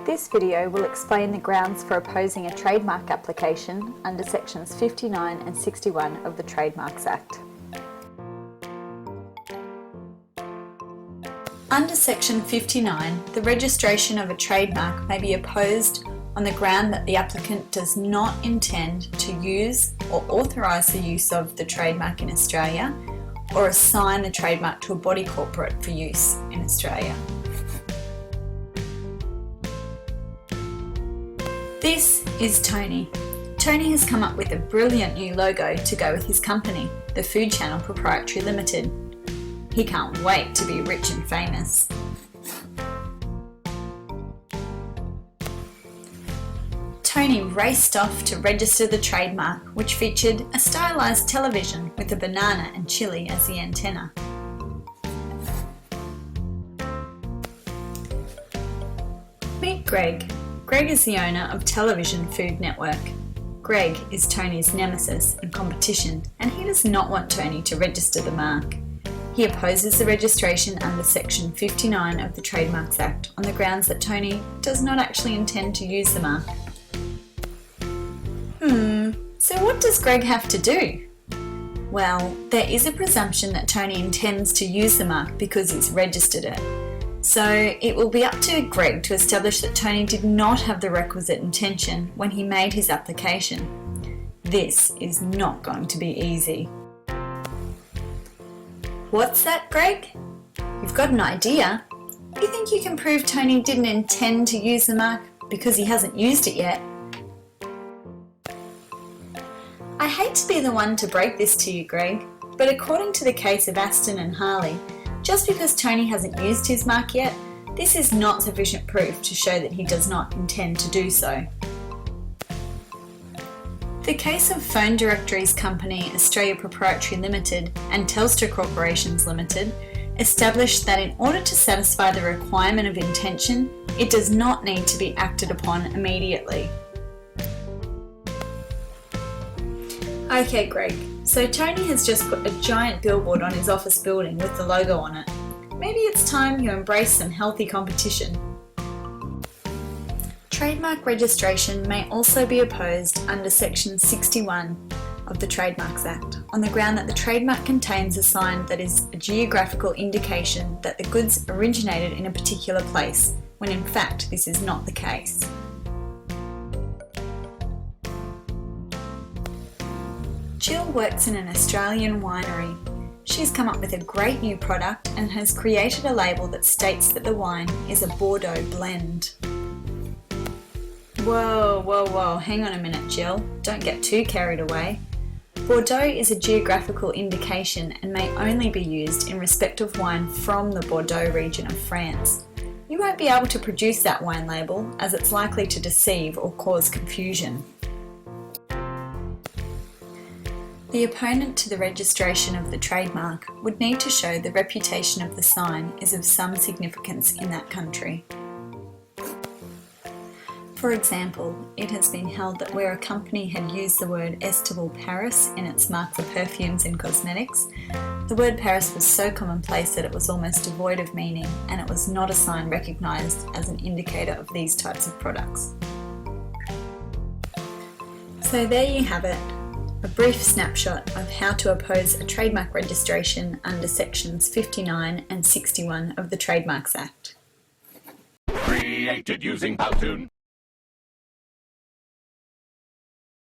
This video will explain the grounds for opposing a trademark application under sections 59 and 61 of the Trademarks Act. Under section 59, the registration of a trademark may be opposed on the ground that the applicant does not intend to use or authorise the use of the trademark in Australia or assign the trademark to a body corporate for use in Australia. This is Tony. Tony has come up with a brilliant new logo to go with his company, the Food Channel Proprietary Limited. He can't wait to be rich and famous. Tony raced off to register the trademark, which featured a stylised television with a banana and chili as the antenna. Meet Greg. Greg is the owner of Television Food Network. Greg is Tony's nemesis and competition, and he does not want Tony to register the mark. He opposes the registration under section 59 of the Trademarks Act on the grounds that Tony does not actually intend to use the mark. So what does Greg have to do? Well, there is a presumption that Tony intends to use the mark because he's registered it. So it will be up to Greg to establish that Tony did not have the requisite intention when he made his application. This is not going to be easy. What's that, Greg? You've got an idea? You think you can prove Tony didn't intend to use the mark because he hasn't used it yet? I hate to be the one to break this to you, Greg, but according to the case of Aston and Harley, just because Tony hasn't used his mark yet, this is not sufficient proof to show that he does not intend to do so. The case of Phone Directories Company Australia Proprietary Limited and Telstra Corporations Limited established that in order to satisfy the requirement of intention, it does not need to be acted upon immediately. Okay, Greg, so Tony has just put a giant billboard on his office building with the logo on it. Maybe it's time you embrace some healthy competition. Trademark registration may also be opposed under section 61 of the Trademarks Act on the ground that the trademark contains a sign that is a geographical indication that the goods originated in a particular place, when in fact this is not the case. Jill works in an Australian winery. She's come up with a great new product and has created a label that states that the wine is a Bordeaux blend. Whoa, hang on a minute, Jill. Don't get too carried away. Bordeaux is a geographical indication and may only be used in respect of wine from the Bordeaux region of France. You won't be able to produce that wine label as it's likely to deceive or cause confusion. The opponent to the registration of the trademark would need to show the reputation of the sign is of some significance in that country. For example, it has been held that where a company had used the word Estival Paris in its mark for perfumes and cosmetics, the word Paris was so commonplace that it was almost devoid of meaning and it was not a sign recognised as an indicator of these types of products. So there you have it. A brief snapshot of how to oppose a trademark registration under sections 59 and 61 of the Trademarks Act. Created using Powtoon.